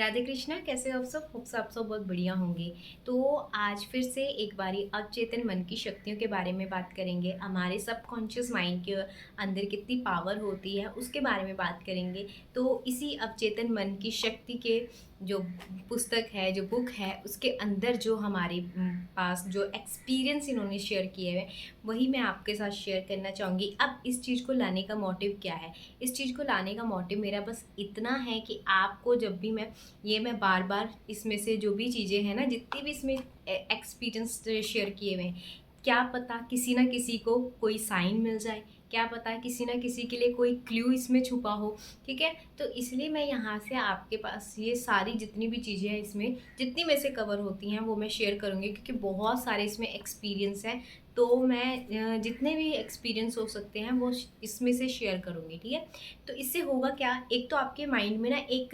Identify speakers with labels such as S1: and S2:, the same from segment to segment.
S1: राधे कृष्णा, कैसे हो आप सब? होप्स आप सब बहुत बढ़िया होंगे। तो आज फिर से एक बारी अवचेतन मन की शक्तियों के बारे में बात करेंगे। हमारे सबकॉन्शियस माइंड के अंदर कितनी पावर होती है उसके बारे में बात करेंगे। तो इसी अवचेतन मन की शक्ति के जो पुस्तक है, जो बुक है, उसके अंदर जो हमारे पास जो एक्सपीरियंस इन्होंने शेयर किए हुए, वही मैं आपके साथ शेयर करना चाहूँगी। अब इस चीज़ को लाने का मोटिव क्या है? इस चीज़ को लाने का मोटिव मेरा बस इतना है कि आपको जब भी मैं बार बार इसमें से जो भी चीज़ें हैं ना, जितनी भी इसमें एक्सपीरियंस शेयर किए हुए हैं, क्या पता किसी ना किसी को कोई साइन मिल जाए, क्या पता किसी ना किसी के लिए कोई क्ल्यू इसमें छुपा हो। ठीक है, तो इसलिए मैं यहाँ से आपके पास ये सारी जितनी भी चीज़ें हैं, इसमें जितनी में से कवर होती हैं वो मैं शेयर करूँगी, क्योंकि बहुत सारे इसमें एक्सपीरियंस हैं। तो मैं जितने भी एक्सपीरियंस हो सकते हैं वो इसमें से शेयर करूँगी। ठीक है, तो इससे होगा क्या, एक तो आपके माइंड में ना एक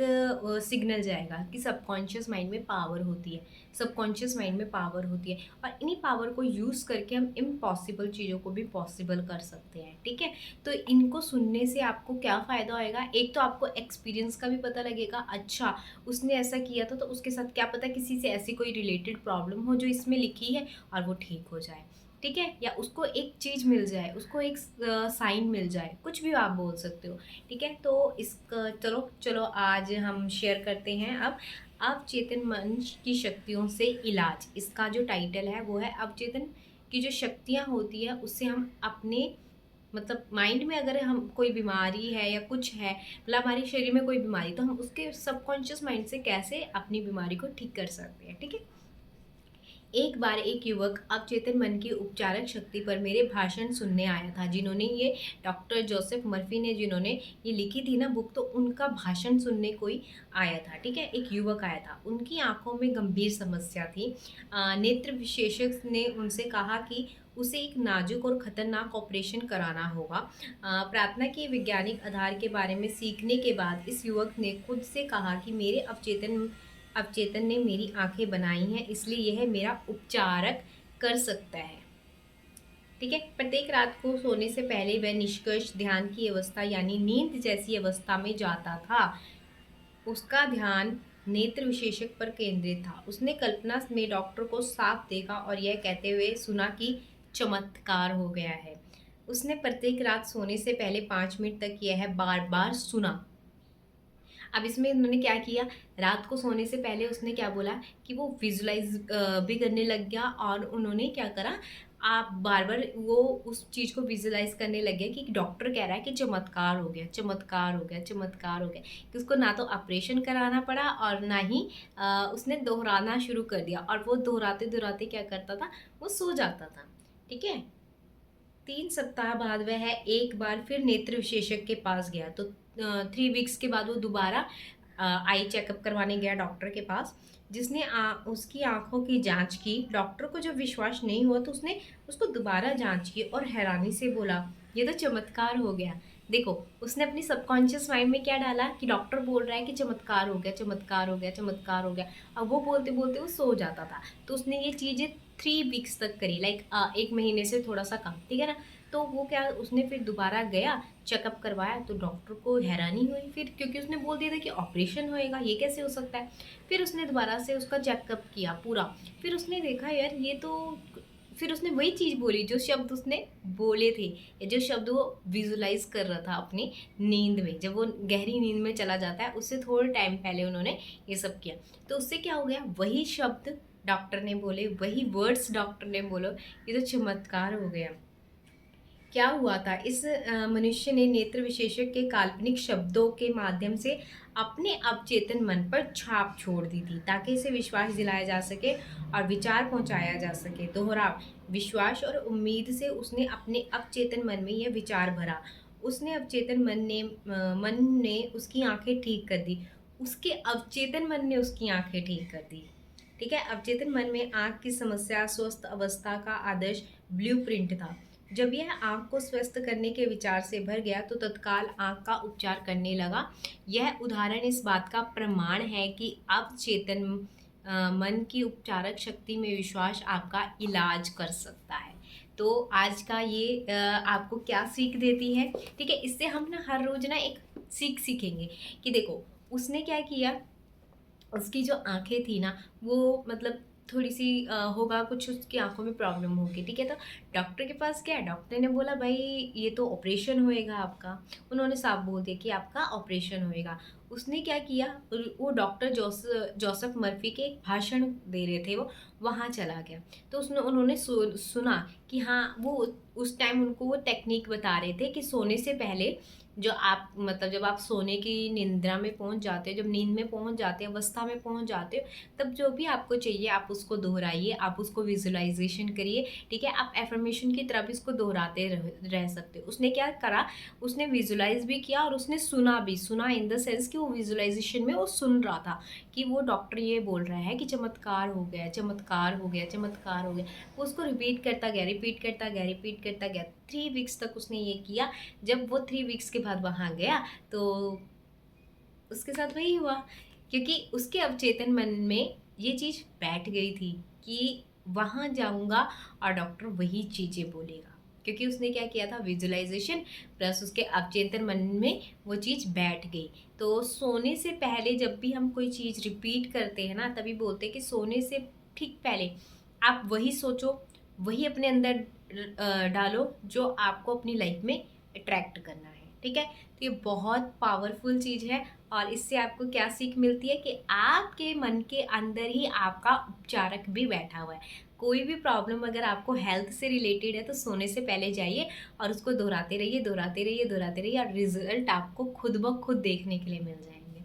S1: सिग्नल जाएगा कि सबकॉन्शियस माइंड में पावर होती है, सबकॉन्शियस माइंड में पावर होती है, और इन्हीं पावर को यूज़ करके हम इम्पॉसिबल चीज़ों को भी पॉसिबल कर सकते हैं। ठीक है, तो इनको सुनने से आपको क्या फ़ायदा होएगा, एक तो आपको एक्सपीरियंस का भी पता लगेगा, अच्छा उसने ऐसा किया था तो उसके साथ क्या पता किसी से ऐसी कोई रिलेटेड प्रॉब्लम हो जो इसमें लिखी है और वो ठीक हो जाए। ठीक है, या उसको एक चीज़ मिल जाए, उसको एक साइन मिल जाए, कुछ भी आप बोल सकते हो। ठीक है, तो इसका चलो चलो आज हम शेयर करते हैं। अब अवचेतन मन की शक्तियों से इलाज, इसका जो टाइटल है वो है अवचेतन की जो शक्तियाँ होती है उससे हम अपने मतलब माइंड में अगर हम कोई बीमारी है या कुछ है, मतलब हमारे शरीर में कोई बीमारी, तो हम उसके सबकॉन्शियस माइंड से कैसे अपनी बीमारी को ठीक कर सकते हैं। ठीक है, एक बार एक युवक अवचेतन मन की उपचारक शक्ति पर मेरे भाषण सुनने आया था। जिन्होंने ये डॉक्टर जोसेफ मर्फी ने जिन्होंने ये लिखी थी ना बुक, तो उनका भाषण सुनने कोई आया था। ठीक है, एक युवक आया था, उनकी आंखों में गंभीर समस्या थी। नेत्र विशेषज्ञ ने उनसे कहा कि उसे एक नाजुक और खतरनाक ऑपरेशन कराना होगा। प्रार्थना के वैज्ञानिक आधार के बारे में सीखने के बाद इस युवक ने खुद से कहा कि मेरे अवचेतन ने मेरी आंखें बनाई हैं, इसलिए यह मेरा उपचारक कर सकता है। ठीक है, प्रत्येक रात को सोने से पहले वह निष्कर्ष ध्यान की अवस्था यानी नींद जैसी अवस्था में जाता था। उसका ध्यान नेत्र विशेषज्ञ पर केंद्रित था। उसने कल्पना में डॉक्टर को साफ देखा और यह कहते हुए सुना कि चमत्कार हो गया है। उसने प्रत्येक रात सोने से पहले 5 मिनट तक यह बार बार सुना। अब इसमें उन्होंने क्या किया, रात को सोने से पहले उसने क्या बोला कि वो विजुलाइज भी करने लग गया, और उन्होंने क्या करा, आप बार बार वो उस चीज़ को विजुलाइज करने लग गया कि डॉक्टर कह रहा है कि चमत्कार हो गया, चमत्कार हो गया, चमत्कार हो गया, कि उसको ना तो ऑपरेशन कराना पड़ा और ना ही उसने दोहराना शुरू कर दिया, और वो दोहराते दोहराते क्या करता था, वो सो जाता था। ठीक है, 3 सप्ताह बाद वह एक बार फिर नेत्र विशेषज्ञ के पास गया। तो 3 वीक्स के बाद वो दोबारा आई चेकअप करवाने गया डॉक्टर के पास, जिसने उसकी आंखों की जांच की। डॉक्टर को जब विश्वास नहीं हुआ तो उसने उसको दोबारा जांच की और हैरानी से बोला, ये तो चमत्कार हो गया। देखो, उसने अपनी सबकॉन्शियस माइंड में क्या डाला कि डॉक्टर बोल रहा है कि चमत्कार हो गया, चमत्कार हो गया, चमत्कार हो गया। अब वो बोलते बोलते वो सो जाता था। तो उसने ये चीज़ें 3 वीक्स तक करी, लाइक 1 महीने से थोड़ा सा कम। ठीक है ना, तो वो क्या, उसने फिर दोबारा गया, चेकअप करवाया, तो डॉक्टर को हैरानी हुई फिर, क्योंकि उसने बोल दिया था कि ऑपरेशन होएगा, ये कैसे हो सकता है। फिर उसने दोबारा से उसका चेकअप किया पूरा। फिर उसने देखा यार ये तो, फिर उसने वही चीज़ बोली जो शब्द उसने बोले थे, या जो शब्द वो विजुलाइज कर रहा था अपनी नींद में, जब वो गहरी नींद में चला जाता है उससे थोड़े टाइम पहले उन्होंने ये सब किया। तो उससे क्या हो गया, वही शब्द डॉक्टर ने बोले, वही वर्ड्स डॉक्टर ने बोलो, ये तो चमत्कार हो गया। क्या हुआ था, इस मनुष्य ने नेत्र विशेषज्ञ के काल्पनिक शब्दों के माध्यम से अपने अवचेतन मन पर छाप छोड़ दी थी, ताकि इसे विश्वास दिलाया जा सके और विचार पहुंचाया जा सके। दोहराव, विश्वास और उम्मीद से उसने अपने अवचेतन मन में यह विचार भरा। उसने अवचेतन मन ने उसकी आंखें ठीक कर दी। उसके अवचेतन मन ने उसकी आंखें ठीक कर दी। ठीक है, अवचेतन मन में आंख की समस्या स्वस्थ अवस्था का आदर्श ब्लूप्रिंट था। जब यह आंख को स्वस्थ करने के विचार से भर गया तो तत्काल आंख का उपचार करने लगा। यह उदाहरण इस बात का प्रमाण है कि अवचेतन मन की उपचारक शक्ति में विश्वास आपका इलाज कर सकता है। तो आज का ये आपको क्या सीख देती है? ठीक है, इससे हम ना हर रोज ना एक सीख सीखेंगे कि देखो उसने क्या किया, उसकी जो आँखें थी ना, वो मतलब थोड़ी-सी होगा कुछ उसकी आँखों में प्रॉब्लम होगी, ठीक है? तो डॉक्टर के पास गया, डॉक्टर ने बोला भई ये तो ऑपरेशन होएगा आपका। उन्होंने साफ बोल दिया कि आपका ऑपरेशन होएगा। उसने क्या किया वो डॉक्टर जोसेफ मर्फी के एक भाषण दे रहे थे वो, वहाँ चला गया। तो उन्होंने सुना कि हाँ, वो उस टाइम उनको वो टेक्नीक बता रहे थे कि सोने से पहले जो आप मतलब जब आप सोने की निंद्रा में पहुँच जाते हो, जब नींद में पहुँच जाते हो, अवस्था में पहुँच जाते हो, तब जो भी आपको चाहिए आप उसको दोहराइए, आप उसको विज़ुअलाइज़ेशन करिए, ठीक है? आप अफ़र्मेशन की तरह भी इसको दोहराते रह सकते हो। उसने क्या करा, उसने विज़ुअलाइज़ भी किया और उसने सुना भी, सुना इन द सेंस कि वो विज़ुअलाइज़ेशन में वो सुन रहा था कि वो डॉक्टर ये बोल रहा है कि चमत्कार हो गया, चमत्कार हो गया, चमत्कार हो गया। वो उसको रिपीट करता गया, रिपीट करता गया, रिपीट करता गया। 3 वीक्स तक उसने ये किया। जब वो 3 वीक्स के बाद वहाँ गया, तो उसके साथ वही हुआ, क्योंकि उसके अवचेतन मन में ये चीज़ बैठ गई थी कि वहाँ जाऊँगा और डॉक्टर वही चीज़ें बोलेगा। क्योंकि उसने क्या किया था, विज़ुअलाइज़ेशन प्लस उसके अवचेतन मन में वो चीज़ बैठ गई। तो सोने से पहले जब भी हम कोई चीज़ रिपीट करते हैं ना, तभी बोलते हैं कि सोने से ठीक पहले आप वही सोचो, वही अपने अंदर डालो जो आपको अपनी लाइफ़ में अट्रैक्ट करना है, ठीक है? तो ये बहुत पावरफुल चीज़ है और इससे आपको क्या सीख मिलती है कि आपके मन के अंदर ही आपका उपचारक भी बैठा हुआ है। कोई भी प्रॉब्लम अगर आपको हेल्थ से रिलेटेड है तो सोने से पहले जाइए और उसको दोहराते रहिए, दोहराते रहिए, दोहराते रहिए और रिज़ल्ट आपको खुद ब खुद देखने के लिए मिल जाएँगे।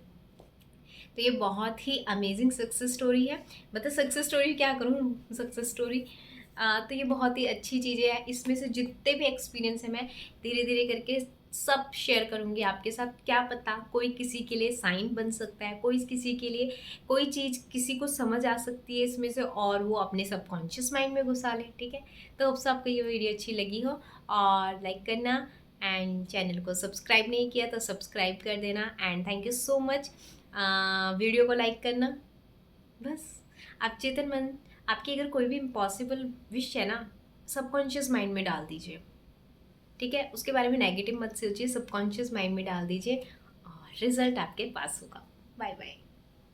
S1: तो ये बहुत ही अमेज़िंग सक्सेस स्टोरी है। मतलब सक्सेस स्टोरी क्या कहूँ, सक्सेस स्टोरी तो ये बहुत ही अच्छी चीज़ें हैं। इसमें से जितने भी एक्सपीरियंस है मैं धीरे-धीरे करके सब शेयर करूँगी आपके साथ। क्या पता कोई किसी के लिए साइन बन सकता है, कोई किसी के लिए कोई चीज़ किसी को समझ आ सकती है इसमें से और वो अपने सबकॉन्शियस माइंड में घुसा ले, ठीक है? तो होप्स आपको ये वीडियो अच्छी लगी हो और लाइक करना एंड चैनल को सब्सक्राइब नहीं किया तो सब्सक्राइब कर देना and thank you so much. Video को लाइक करना, बस। आप चेतन मन आपकी अगर कोई भी इम्पॉसिबल विश है ना, सबकॉन्शियस माइंड में डाल दीजिए, ठीक है? उसके बारे में नेगेटिव मत सोचिए, सबकॉन्शियस माइंड में डाल दीजिए और रिजल्ट आपके पास होगा। Bye bye.